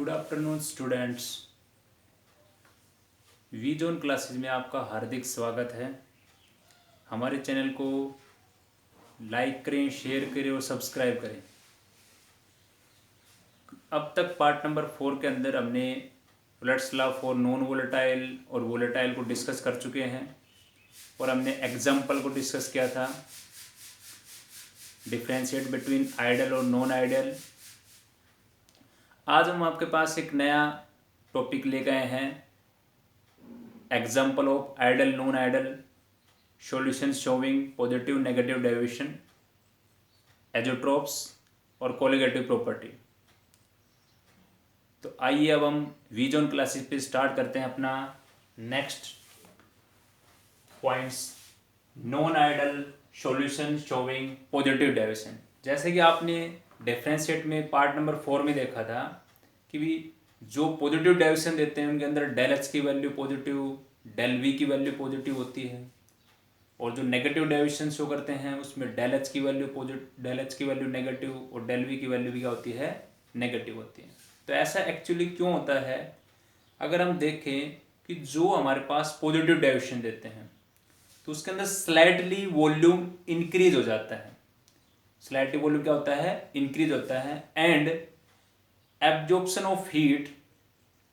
Good afternoon students. Vision classes में आपका हार्दिक स्वागत है। हमारे चैनल को लाइक करें, शेयर करें और सब्सक्राइब करें। अब तक पार्ट नंबर 4 के अंदर हमने floods law for non volatile और वोलेटाइल को डिस्कस कर चुके हैं और हमने एग्जाम्पल को डिस्कस किया था, डिफ्रेंशिएट बिटवीन आइडल और नॉन आइडल। आज हम आपके पास एक नया टॉपिक ले गए हैं, example of ideal non ideal, solution showing positive negative deviation, azeotropes और कोलिगेटिव प्रॉपर्टी। तो आइए अब हम वीजोन क्लासेस पे स्टार्ट करते हैं अपना next points, non ideal solution showing positive deviation. जैसे कि आपने डिफरेंशिएट में पार्ट नंबर 4 में देखा था कि भी जो पॉजिटिव डेविएशन देते हैं उनके अंदर डेल एच की वैल्यू पॉजिटिव, डेल वी की वैल्यू पॉजिटिव होती है, और जो नेगेटिव डेविएशन शो करते हैं उसमें डेल एच की वैल्यू पॉजिटिव, डेल एच की वैल्यू नेगेटिव और डेल वी की वैल्यू भी क्या होती है, नेगेटिव होती है। तो ऐसा एक्चुअली क्यों होता है? अगर हम देखें कि जो हमारे पास पॉजिटिव डेविएशन देते हैं तो उसके अंदर स्लाइटली वॉल्यूम इंक्रीज हो जाता है। स्लाइटली वॉल्यूम क्या होता है, इंक्रीज होता है, and absorption of heat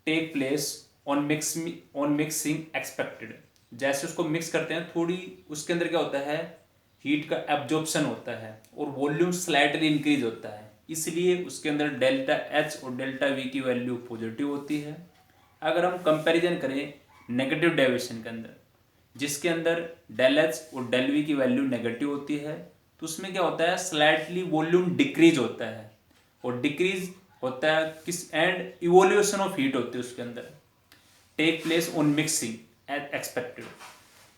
take place on mixing expected. जैसे उसको मिक्स करते हैं थोड़ी उसके अंदर क्या होता है, हीट का एब्जॉर्प्शन होता है और वॉल्यूम स्लाइटली इंक्रीज होता है, इसलिए उसके अंदर डेल्टा एच और डेल्टा वी की वैल्यू पॉजिटिव होती है। अगर हम कंपैरिजन करें नेगेटिव डेविएशन के अंदर, जिसके अंदर डेल एच और डेल वी की वैल्यू नेगेटिव होती है, तो उसमें क्या होता है, स्लाइटली वॉल्यूम डिक्रीज होता है, और डिक्रीज होता है किस, एंड इवोल्यूशन ऑफ हीट होती है उसके अंदर, take place on mixing as expected.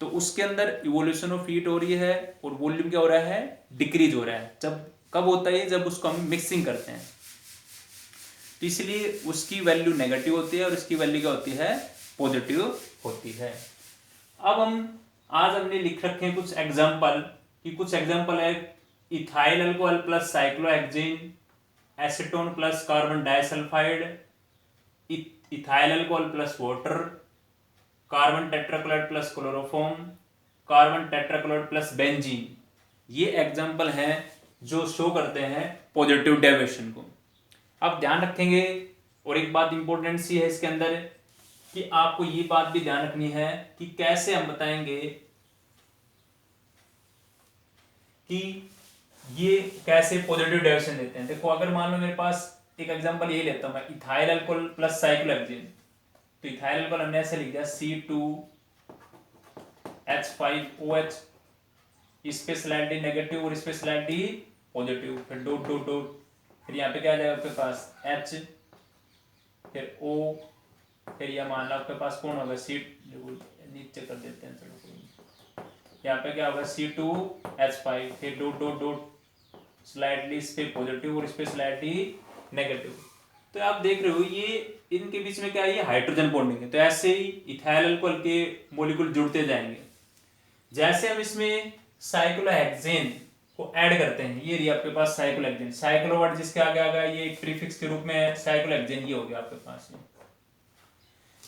तो उसके अंदर इवोल्यूशन ऑफ हीट हो रही है और वॉल्यूम क्या हो रहा है, डिक्रीज हो रहा है। जब कब होता है, जब उसको हम मिक्सिंग करते हैं, तो इसलिए उसकी वैल्यू नेगेटिव होती है और इसकी वैल्यू क्या होती है, पॉजिटिव होती है। अब आज हमने लिख रखे हैं कुछ एग्जाम्पल, कि कुछ एग्जाम्पल है ethyl alcohol plus cyclohexane, acetone plus carbon disulphide, ethyl alcohol plus water, carbon tetrachloride plus chloroform, carbon tetrachloride plus benzene. ये एग्जाम्पल हैं जो शो करते हैं पॉजिटिव डेविएशन को। अब ध्यान रखेंगे, और एक बात इंपॉर्टेंट सी है इसके अंदर कि आपको ये बात भी ध्यान रखनी है कि कैसे हम बताएंगे कि ये कैसे पॉजिटिव डेविएशन देते हैं। देखो, अगर मान लो मेरे पास एक एग्जांपल ये लेता हूं मैं, इथाइल अल्कोहल प्लस साइक्लोहेक्सेन। तो इथाइल अल्कोहल हमने ऐसे लिख दिया C2H5OH, इस पे स्लाइडली नेगेटिव और इस पे स्लाइडली पॉजिटिव, फिर डॉट डॉट डॉट, फिर यहाँ पे क्या आ जाएगा आपके पास H, फिर O, फिर यह मान लो आपके पास कौन होगा, नीचे कर देते हैं, चलो यहाँ पे क्या होगा C2H5, फिर डॉट डॉट डॉट, स्लाइडली इस पे पॉजिटिव और इस पे स्लाइडली नेगेटिव। तो आप देख रहे हो ये इनके बीच में क्या है, ये हाइड्रोजन बॉन्डिंग है। तो ऐसे ही इथाइल अल्कोहल के मॉलिक्यूल जुड़ते जाएंगे। जैसे हम इसमें साइक्लोहेक्सेन को ऐड करते हैं, ये रही आपके पास साइक्लोहेक्सेन, साइक्लो वर्ड जिसके आगे आ गया ये एक प्रीफिक्स के रूप में साइक्लोहेक्सेन, ये हो गया आपके पास।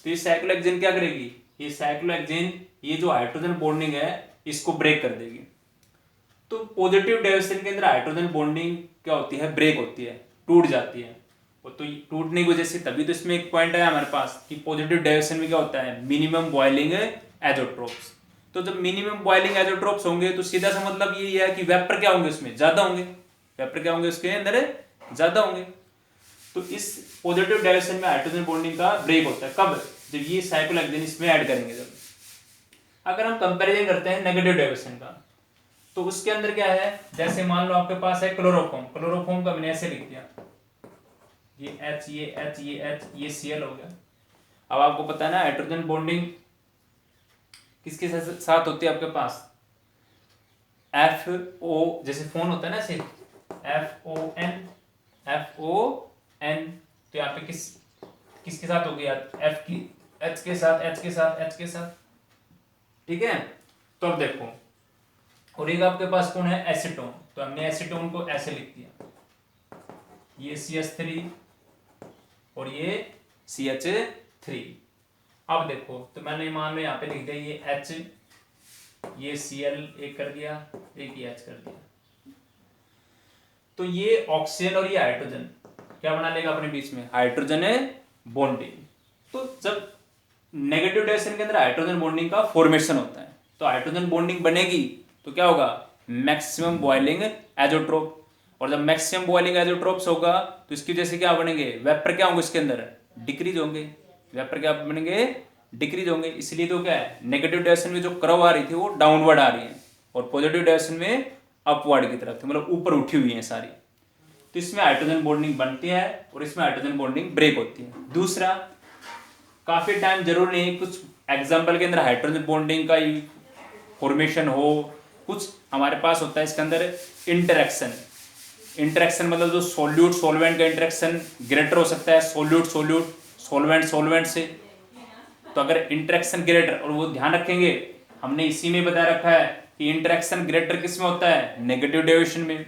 तो ये साइक्लोहेक्सेन क्या करेगी, ये साइक्लोहेक्सेन ये जो हाइड्रोजन बॉन्डिंग है इसको ब्रेक कर देगी। तो पॉजिटिव डेविएशन के अंदर हाइड्रोजन बॉन्डिंग क्या होती है, ब्रेक होती है, टूट जाती है। और तो टूटने की वजह से तभी तो इसमें एक पॉइंट है हमारे पास कि पॉजिटिव डेविएशन में क्या होता है, मिनिमम बॉइलिंग एजोट्रोप्स। तो जब मिनिमम बॉइलिंग एजोट्रोप्स होंगे तो सीधा सा मतलब ये है कि वेपर क्या होंगे, उसमें ज्यादा होंगे, वेपर क्या होंगे उसके अंदर ज्यादा होंगे। तो इस पॉजिटिव डेविएशन में हाइड्रोजन बॉन्डिंग का ब्रेक होता है कब, जब ये साइक्लोहेक्सेन इसमें ऐड करेंगे। जब अगर हम कंपैरिजन करते हैं नेगेटिव डेविएशन का, तो उसके अंदर क्या है, जैसे मान लो आपके पास है क्लोरोफॉर्म, क्लोरोफॉर्म का मैंने ऐसे लिख दिया, ये H, ये H, ये H, ये Cl हो गया। अब आपको पता है ना हाइड्रोजन बॉन्डिंग किसके साथ होती है आपके पास, FO, जैसे फोन होता है ना सिर्फ FON, FON। तो यहाँ पे किसके साथ हो गया, F की H के साथ, H के साथ, H के साथ, ठीक है। तो अब देखो, और एक आपके पास कौन है, एसीटोन। तो हमने एसीटोन को ऐसे लिख दिया, ये CH3, और ये CH3। अब देखो तो मैंने मान लो यहाँ पे लिख दिया ये H, ये Cl एक कर दिया, एक ये H कर दिया। तो ये ऑक्सीजन और ये हाइड्रोजन क्या बना लेगा अपने बीच में, हाइड्रोजन बॉन्डिंग। तो जब नेगेटिव डायरेक्शन के अंदर हाइड्रोजन बॉन्डिंग का फॉर्मेशन होता है, तो हाइड्रोजन बॉन्डिंग बनेगी तो क्या होगा, मैक्सिमम बॉइलिंग एजोट्रोप। और जब मैक्सिमम बॉइलिंग एजोट्रोप्स होगा तो इसकी वजह से क्या बनेंगे, वेपर क्या होंगे इसके अंदर, डिक्रीज होंगे। वेपर क्या बनेंगे, डिक्रीज होंगे। इसलिए तो क्या है, नेगेटिव डायरेक्शन में जो कर्व आ रही थी वो डाउनवर्ड आ रही है और पॉजिटिव डायरेक्शन में अपवर्ड की तरफ थी, मतलब ऊपर उठी हुई है सारी। तो इसमें हाइड्रोजन बॉन्डिंग बनती है और इसमें हाइड्रोजन बॉन्डिंग ब्रेक होती है। दूसरा, काफी टाइम जरूर नहीं, कुछ एग्जाम्पल के अंदर हाइड्रोजन बॉन्डिंग का फॉर्मेशन हो, कुछ हमारे पास होता है इसके अंदर इंटरेक्शन। इंटरेक्शन मतलब जो सोल्यूट सोलवेंट का इंटरेक्शन ग्रेटर हो सकता है, सोल्यूट सोल्यूट, सोलवेंट सोलवेंट से। तो अगर इंटरेक्शन ग्रेटर, और वो ध्यान रखेंगे हमने इसी में बता रखा है कि इंटरेक्शन ग्रेटर किस में होता है, नेगेटिव डेविएशन में,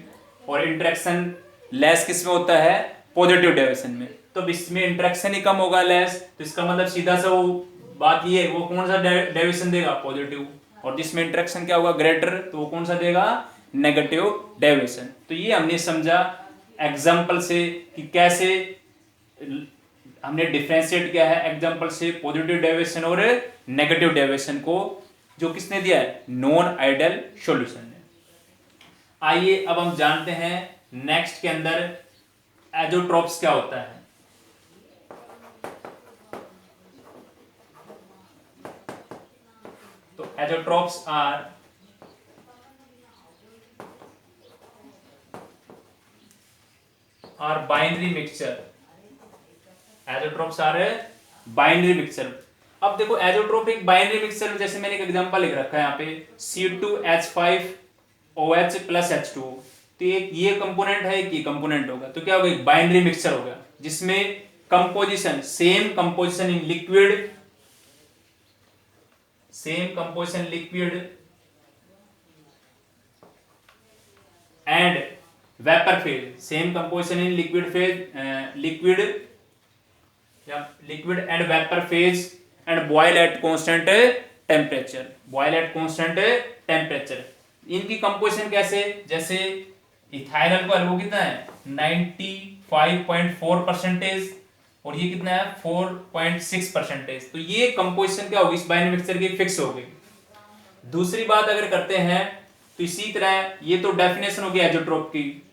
और इंटरेक्शन लेस किस में होता है, पॉजिटिव डेविएशन में। तो इसमें इंटरेक्शन ही कम होगा, लेस, तो इसका मतलब सीधा सा वो बात ये, वो कौन सा डेविएशन देगा, पॉजिटिव। और जिसमें इंटरेक्शन क्या होगा, ग्रेटर, तो वो कौन सा देगा, नेगेटिव डेविएशन। तो ये हमने समझा एग्जाम्पल से कि कैसे हमने डिफरेंशिएट किया है एग्जाम्पल से पॉजिटिव डेविएशन और नेगेटिव डेविएशन को, जो किसने दिया है, नॉन आइडियल सॉल्यूशन ने। आइए अब हम जानते हैं नेक्स्ट के अंदर एजोट्रोप्स क्या होता है। तो azeotropes are binary mixture. Azeotropes are binary mixture. अब देखो एजोट्रोप एक बाइनरी मिक्सचर, जैसे मैंने एक एग्जांपल लिख रखा है यहाँ पे C2H5OH प्लस H2O। तो एक ये कंपोनेंट है, एक ये कंपोनेंट होगा, तो क्या होगा, एक बाइनरी मिक्सचर होगा जिसमें composition same composition in liquid, same composition liquid and vapour phase, same composition in liquid phase, liquid and vapour phase and boil at constant temperature, boil at constant temperature. इनकी composition कैसे, जैसे ethyl alcohol वो कितना है 95.4% और ये कितना है 4.6%। तो ये कंपोजिशन क्या होगी इस बाइनरी मिक्सचर की, फिक्स होगी। दूसरी बात अगर करते हैं तो इसी तरह, ये तो डेफिनेशन होगी एजोट्रोप की।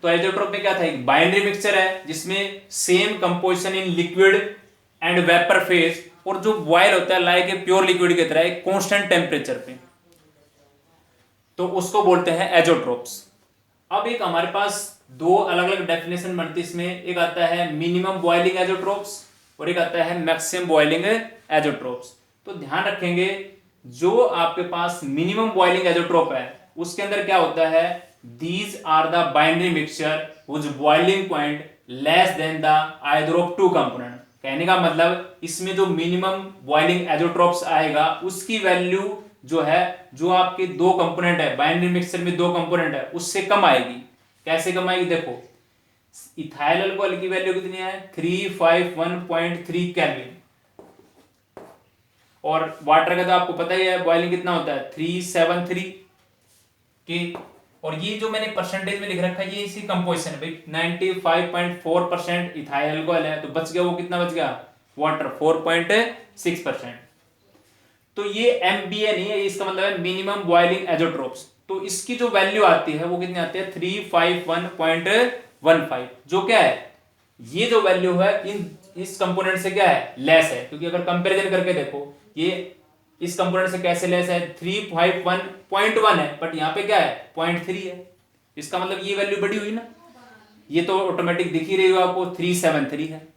तो एजोट्रोप में क्या था, एक बाइनरी मिक्सचर है जिसमें same composition in liquid and vapour phase, और जो बॉयल होता है लाइक ए प्योर लिक्विड की तरह एक कांस्टेंट टेम्परेचर पे, तो उसको बोलते हैं एजोट्रोप्स। अब एक हमारे पास दो अलग अलग डेफिनेशन बनती है इसमें, एक आता है मिनिमम बॉइलिंग एजोट्रोप्स और एक आता है मैक्सिमम बॉइलिंग एजोट्रोप्स। तो ध्यान रखेंगे, जो आपके पास मिनिमम बॉइलिंग एजोट्रोप है उसके अंदर क्या होता है, these are the binary mixture whose boiling point less than the either of two component। कहने का मतलब इसमें जो मिनिमम बॉइलिंग एजोट्रोप्स आएगा उसकी वैल्यू जो है, जो आपके दो कंपोनेंट है बाइनरी मिक्सचर में, दो कंपोनेंट है, उससे कम आएगी। कैसे कम आएगी, देखो इथाइल अल्कोहल की वैल्यू कितनी है 351.3 केल्विन, और वाटर का तो आपको पता ही है बॉइलिंग कितना होता है 373 की। और ये जो मैंने परसेंटेज में लिख रखा है ये इसी कंपोजिशन है भाई, 95.4% इथाइल अल्कोहल है, तो बच गया वो कितना बच गया, वाटर 4.6%। तो ये MBA नहीं है, इसका मतलब है मिनिमम बॉइलिंग एजोट्रोप्स। तो इसकी जो वैल्यू आती है वो कितनी आती है 351.15, जो क्या है, ये जो वैल्यू है इस कंपोनेंट से क्या है, लेस है, क्योंकि अगर कंपैरिजन करके देखो ये इस कंपोनेंट से कैसे लेस है, 351.1 है, बट यहाँ पे क्या है 0.3 है, इसका मतलब ये वैल्यू बड़ी हुई ना, ये तो ऑटोमेटिक दिख ही रही हो आपको 373 है।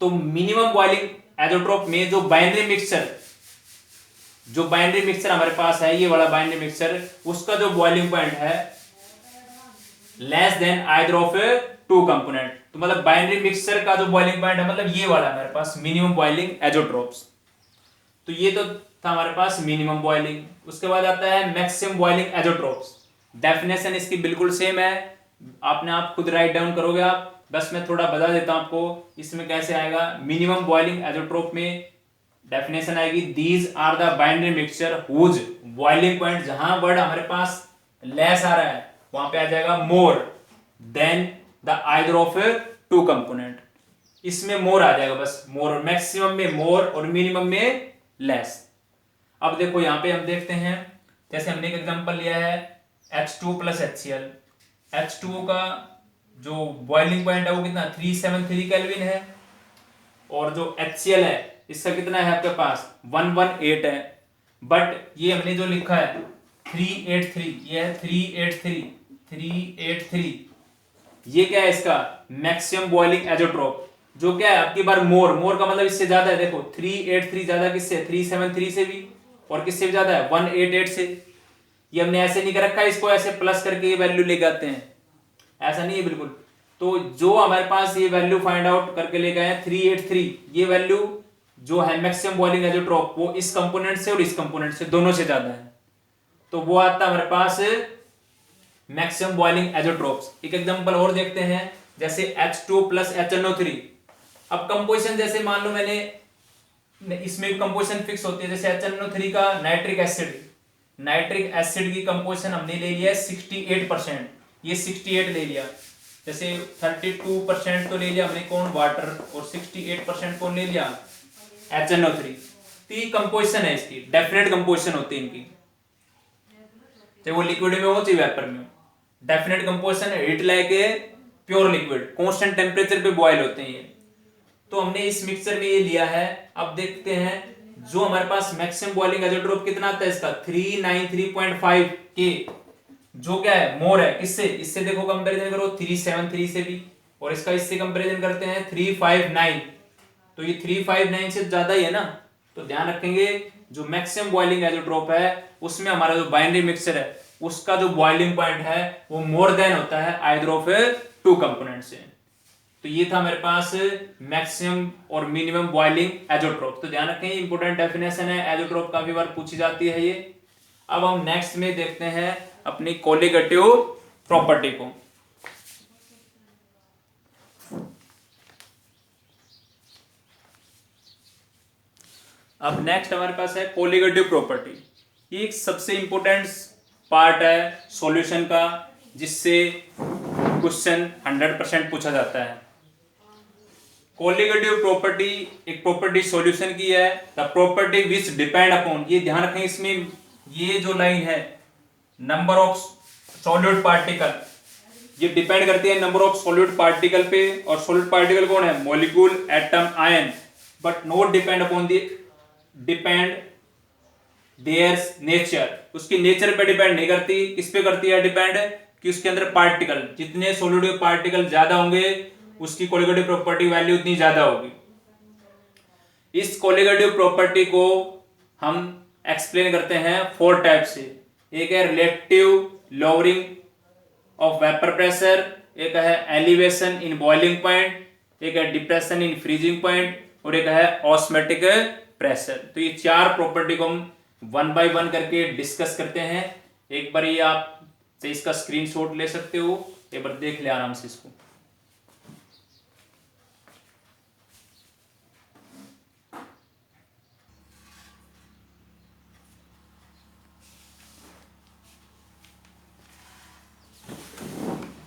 तो मिनिमम बॉइलिंग एजोट्रोप में जो बाइनरी मिक्सचर हमारे पास है, ये वाला बाइनरी मिक्सचर, उसका जो बॉइलिंग पॉइंट है less than either of two component. तो मतलब बाइनरी मिक्सचर का जो बॉइलिंग पॉइंट है मतलब ये वाला हमारे पास मिनिमम बॉइलिंग एजोट्रोप्स। तो ये तो था हमारे पास मिनिमम बॉइलिंग। उसके बाद आता है मैक्सिमम बॉइलिंग एजोट्रोप्स। डेफिनेशन इसकी बिल्कुल सेम है, आपने आप खुद राइट डाउन करोगे आप बस मैं थोड़ा बता देता हूं आपको इसमें कैसे आएगा। मिनिमम बॉइलिंग एजोट्रोप में डेफिनेशन आएगी, these are the binary mixture whose boiling point, जहां वर्ड हमारे पास लेस आ रहा है वहां पे आ जाएगा more than the either of two component. इसमें मोर आ जाएगा, बस मोर, मैक्सिमम में मोर और मिनिमम में लेस। अब देखो यहां पे हम देखते हैं, जैसे हमने एक एग्जांपल लिया है H2 प्लस HCl। H2O का जो बॉइलिंग पॉइंट है वो कितना 373 केल्विन है, और जो HCl है इसका कितना है आपके पास 118 है। बट ये हमने जो लिखा है 383, ये है 383, ये क्या है इसका मैक्सिमम बॉइलिंग एजोट्रोप, जो क्या है आपकी बार मोर, मोर का मतलब इससे ज्यादा है। देखो 383 ज्यादा किससे 373 से भी, और किससे भी ज्यादा है 188 से। ये हमने ऐसे नहीं कर रखा है, इसको ऐसे प्लस करके ये वैल्यू लेके आते हैं, ऐसा नहीं है बिल्कुल। तो जो हमारे पास ये वैल्यू फाइंड आउट करके ले गए हैं 383, ये वैल्यू जो है मैक्सिमम बॉइलिंग एजोट्रोप वो इस कंपोनेंट से और इस कंपोनेंट से दोनों से ज्यादा है, तो वो आता है हमारे पास मैक्सिमम बॉइलिंग एजोट्रोप्स। एक एग्जांपल और देखते हैं, जैसे H2 प्लस HNO3। अब कंपोजिशन जैसे मान लो मैंने इसमें कंपोजिशन फिक्स होती है, जैसे HNO3 का नाइट्रिक एसिड की कंपोजिशन हमने ले लिया 68%, ये 68 ले लिया। जैसे 32% तो ले लिया हमने कौन वाटर, और 68% कौन ले लिया HNO3। तो ये कंपोजिशन है इसकी, डेफिनेट कंपोजिशन होती है इनकी, चाहे वो लिक्विड में हो चाहे वेपर में हो। डेफिनेट कंपोजिशन है, हीट लेके प्योर लिक्विड कांस्टेंट टेम्परेचर पे बॉयल होते हैं ये। तो हमने इस मिक्सचर में ये लिया है। अब देखते हैं जो हमारे पास मैक्सिमम बॉइलिंग एजोट्रोप कितना आता है इसका 393.5 के, जो क्या है मोर है, किससे, इससे देखो कंपैरिजन करो 373 से भी, और इसका इससे कंपैरिजन करते हैं 359, तो ये 359 से ज्यादा ही है ना। तो ध्यान रखेंगे जो मैक्सिमम बॉइलिंग एजोट्रोप है उसमें हमारा जो बाइनरी मिक्सचर है उसका जो बॉइलिंग पॉइंट है वो मोर देन होता है आइदर ऑफ टू कंपोनेंट से। तो ये था मेरे पास मैक्सिमम और मिनिमम बॉइलिंग एजोट्रोप। तो ध्यान रखें इंपॉर्टेंट डेफिनेशन है, एजोट्रोप काफी बार पूछी जाती है ये। अब हम नेक्स्ट में देखते हैं अपनी कोलिगेटिव प्रॉपर्टी को। अब नेक्स्ट हमारे पास है कोलिगेटिव प्रॉपर्टी। ये एक सबसे इंपॉर्टेंट पार्ट है सॉल्यूशन का, जिससे क्वेश्चन 100% पूछा जाता है। कोलिगेटिव प्रॉपर्टी एक प्रॉपर्टी सॉल्यूशन की है, the property which depend upon, ये ध्यान रखें इसमें ये जो लाइन है नंबर ऑफ सॉलिड पार्टिकल, ये डिपेंड करती है नंबर ऑफ सॉलिड पार्टिकल पे, और सॉलिड पार्टिकल कौन है molecule atom ion, but not depend upon the depend their nature, उसकी नेचर पे डिपेंड नहीं करती। किस पे करती है डिपेंड, कि उसके अंदर पार्टिकल, जितने सॉलिड पार्टिकल ज्यादा होंगे उसकी कोलिगेटिव प्रॉपर्टी वैल्यू उतनी ज्यादा होगी। इस कोलिगेटिव प्रॉपर्टी को हम एक्सप्लेन करते हैं 4 टाइप से। एक है relative lowering of vapour pressure, एक है एलिवेशन इन बॉइलिंग पॉइंट, एक है डिप्रेशन इन फ्रीजिंग पॉइंट, और एक है ऑस्मोटिक प्रेशर। तो ये 4 प्रॉपर्टी को हम 1 बाय 1 करके डिस्कस करते हैं। एक बार ये आप इसका स्क्रीनशॉट ले सकते हो, एक बार देख ले आराम से इसको।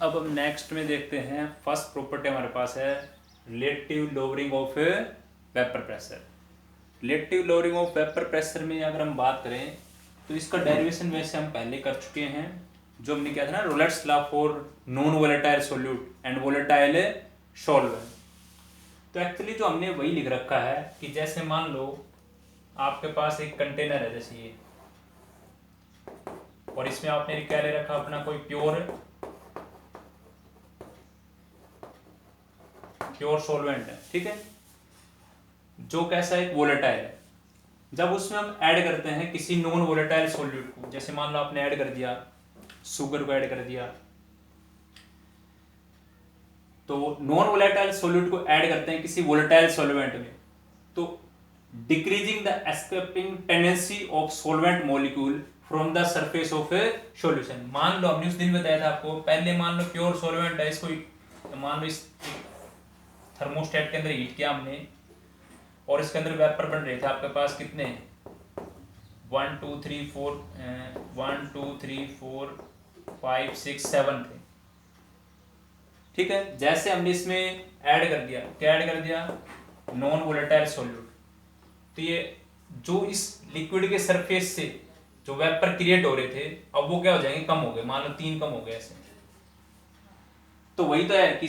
अब हम नेक्स्ट में देखते हैं, फर्स्ट प्रॉपर्टी हमारे पास है relative lowering of vapour pressure. Relative lowering of vapour pressure में अगर हम बात करें तो इसका डेरिवेशन वैसे हम पहले कर चुके हैं, जो हमने किया था ना Raoult's law for non volatile solute and volatile solvent. तो एक्चुअली जो हमने वही लिख रखा है कि जैसे मान लो आपके पास एक कंटेनर है जैसे ये, और इसमें आपने क्या ले रखा अपना कोई प्योर सॉल्वेंट है, ठीक है, जो कैसा एक वोलेटाइल है। जब उसमें हम ऐड करते हैं किसी नॉन वोलेटाइल सॉल्यूट को, जैसे मान लो आपने ऐड कर दिया शुगर को, ऐड कर दिया, तो नॉन वोलेटाइल सॉल्यूट को ऐड करते हैं किसी वोलेटाइल सॉल्वेंट में, तो decreasing the escaping tendency of solvent molecule from the surface of A solution. मान लो हमने उस दिन बताया था आपको, पहले मान लो प्योर सॉल्वेंट है, इसको तो मान लो इस थर्मोस्टेट के अंदर हीट किया हमने और इसके अंदर वेपर बन रहे थे आपके पास कितने 1 2 3 4 1 2 3 4 5 6 7 थे। ठीक है, जैसे हमने इसमें ऐड कर दिया, क्या ऐड कर दिया, नॉन वोलेटाइल सॉल्यूट, तो ये जो इस लिक्विड के सरफेस से जो वेपर क्रिएट हो रहे थे अब वो क्या हो जाएंगे, कम हो गए, मान लो 3 कम हो गए ऐसे। तो वही तो है कि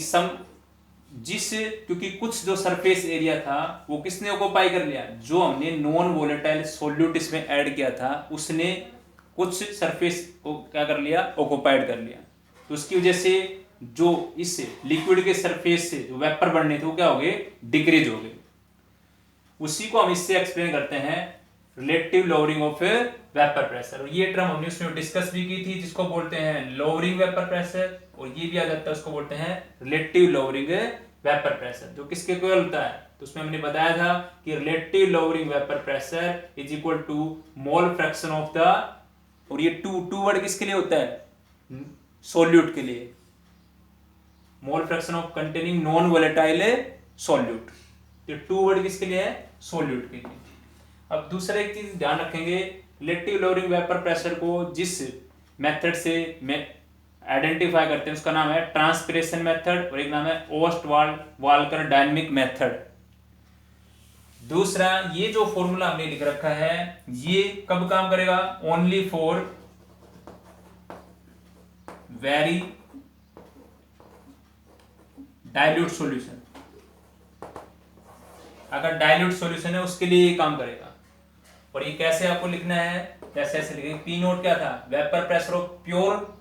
क्योंकि कुछ जो सरफेस एरिया था वो किसने ऑक्युपाई कर लिया, जो हमने नॉन वोलेटाइल सॉल्यूट इसमें ऐड किया था उसने कुछ सरफेस को क्या कर लिया, ऑक्युपाइड कर लिया। तो उसकी वजह से जो इस लिक्विड के सरफेस से जो वेपर बनने थे वो क्या हो गए, डिक्रीज हो गए। उसी को हम इससे एक्सप्लेन करते हैं relative lowering of vapour pressure. और ये टर्म हमने उसमें डिस्कस भी की थी, जिसको बोलते हैं लोअरिंग वेपर प्रेशर, और ये भी आ जाता है उसको बोलते हैं रिलेटिव लोअरिंग वेपर प्रेशर, जो किसके इक्वल होता है। तो उसमें हमने बताया था कि relative lowering vapour pressure is equal to mole fraction of the, और ये टू वर्ड किसके लिए होता है, सॉल्यूट के लिए, मोल fraction of containing non volatile solute. तो टू वर्ड किसके लिए है, सॉल्यूट के लिए। अब दूसरा एक चीज ध्यान रखेंगे, रिलेटिव लोअरिंग वेपर प्रेशर को जिस मेथड से आइडेंटिफाई करते हैं उसका नाम है ट्रांसपिरेशन मेथड, और एक नाम है ओस्ट-वाल्कर डायनेमिक मेथड। दूसरा, ये जो फॉर्मूला हमने लिख रखा है ये कब काम करेगा, only for very dilute solution. अगर डाइल्यूट सॉल्यूशन है उसके लिए ये काम करेगा। और ये कैसे आपको लिखना है, जैसे ऐसे लिखेंगे, पी नोट क्या था, vapour pressure of pure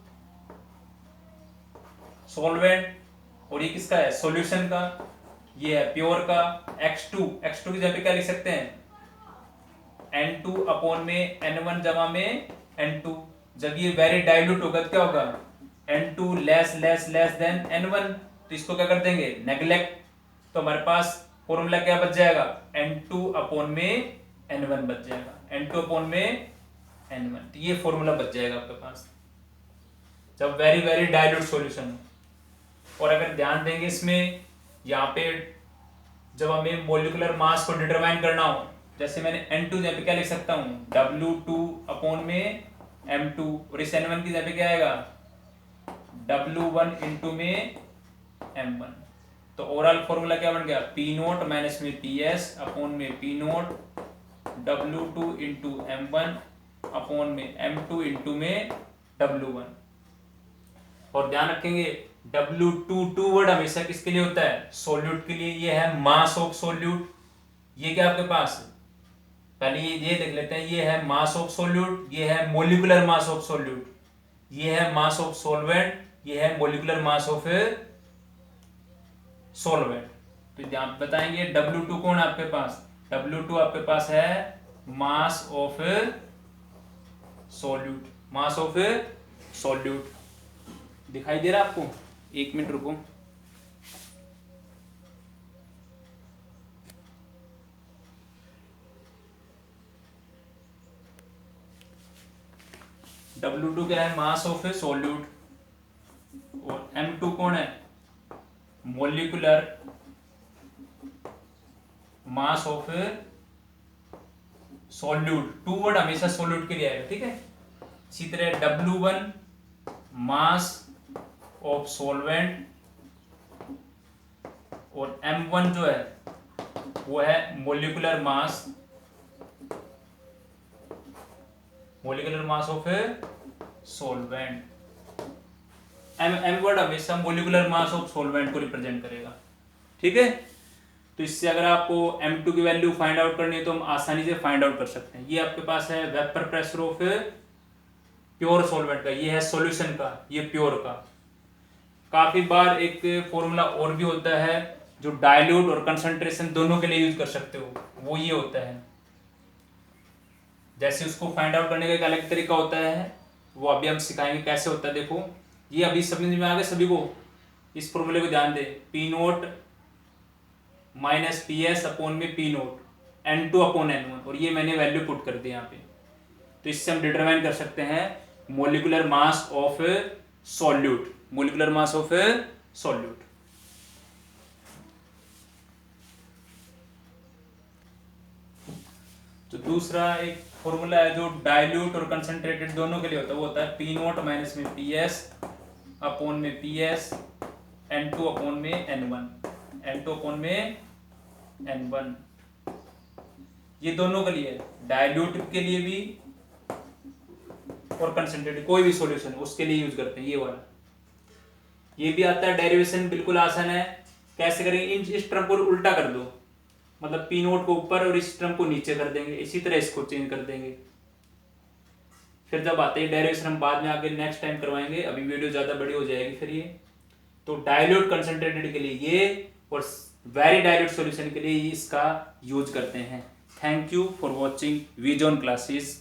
solvent, और ये किसका है, सॉल्यूशन का, ये है प्योर का। x2 की जगह पे क्या लिख सकते हैं, n2 अपॉन में n1 जमा में n2। जब ये वेरी डाइल्यूट होगा तो क्या होगा, n2 less less less than n1, तो इसको क्या कर देंगे, नेग्लेक्ट। तो हमारे पास फॉर्मूला क्या बच जाएगा, n2 अपॉन में n1 बच जाएगा, n2 अपॉन में n1। तो ये फॉर्मूला बच जाएगा आपके पास जब वेरी वेरी डाइल्यूट सॉल्यूशन हो। और अगर ध्यान देंगे इसमें, यहाँ पे जब हमें मोलिकुलर मास को डिटरमाइन करना हो, जैसे मैंने n2 जगह पे क्या लिख सकता हूँ, W2 अपॉन में m2, और इस n1 की जगह पे क्या आएगा, W1 इंटू में m1। तो ओवरऑल फॉर्मूला क्या बन गया, P नोट माइनस में PS अपॉन में P note W2 into m1 upon में m2 इंटू में W1। और ध्यान रखेंगे W2 वर्ड हमेशा किसके लिए होता है, सॉल्यूट के लिए। ये है मास ऑफ सॉल्यूट, ये क्या आपके पास, पहले ये देख लेते हैं, ये है मास ऑफ सॉल्यूट, ये है मोलिकुलर मास ऑफ सॉल्यूट, ये है मास ऑफ सॉल्वेंट, ये है मोलिकुलर मास ऑफ सॉल्वेंट। तो ध्यान बताएंगे W2 कौन है आपके पास, W2 आपके पास है मास of solute, mass of solute. दिखाई दे रहा है आपको, एक मिनट रुको। W2 क्या है, मास ऑफ सॉल्यूट, और M2 कौन है, molecular mass of solute. Two word हमेशा सॉल्यूट के लिए आएगा, ठीक है। इसी तरह W1 मास ऑफ सॉल्वेंट, और M1 जो है वो है molecular mass of solvent. M word हमेशा मोलिकुलर मास ऑफ सॉल्वेंट को रिप्रेजेंट करेगा, ठीक है। तो इससे अगर आपको M2 की वैल्यू फाइंड आउट करनी है तो हम आसानी से फाइंड आउट कर सकते हैं। ये आपके पास है vapour pressure of pure solvent का, ये है सॉल्यूशन का, ये प्योर का। काफी बार एक फॉर्मूला और भी होता है जो डाइल्यूट और कंसंट्रेशन दोनों के लिए यूज कर सकते हो, वो ये होता है। जैसे उसको फाइंड आउट करने का एक अलग तरीका होता है, वो अभी हम सिखाएंगे कैसे होता है। देखो ये अभी समझ में आ गया सभी को, इस फॉर्मूले को ध्यान दे, P note minus PS upon में P note N2 upon N1, और ये मैंने वैल्यू पुट कर दी यहाँ पे। तो इससे हम डिटरमाइन कर सकते हैं molecular mass of solute, molecular mass of solute. तो दूसरा एक फॉर्मूला है जो डाइल्यूट और कंसंट्रेटेड दोनों के लिए होता है, वो होता है पी नोट माइनस में पी एस अपॉन में P S N two upon में N one, N two upon में एन वन। ये दोनों के लिए, डाइल्यूट के लिए भी और कंसंट्रेटेड कोई भी सॉल्यूशन उसके लिए यूज करते हैं ये वाला। ये भी आता है, डेरिवेशन बिल्कुल आसान है। कैसे करेंगे, इस टर्म को उल्टा कर दो, मतलब पी नोट को ऊपर और इस टर्म को नीचे कर देंगे, इसी तरह इसको चेंज कर देंगे। फिर जब आते हैं डेरिवेशन हम बाद में आगे नेक्स्ट टाइम करवाएंगे, अभी वीडियो ज़्यादा बड़ी हो जाएगी फिर ये। तो डाइल्यूट कंसंट्रेटेड के लिए ये और वेरी डाइल्यूट सॉल्यूशन के लिए इसका यूज करते हैं। Thank you for watching vision classes.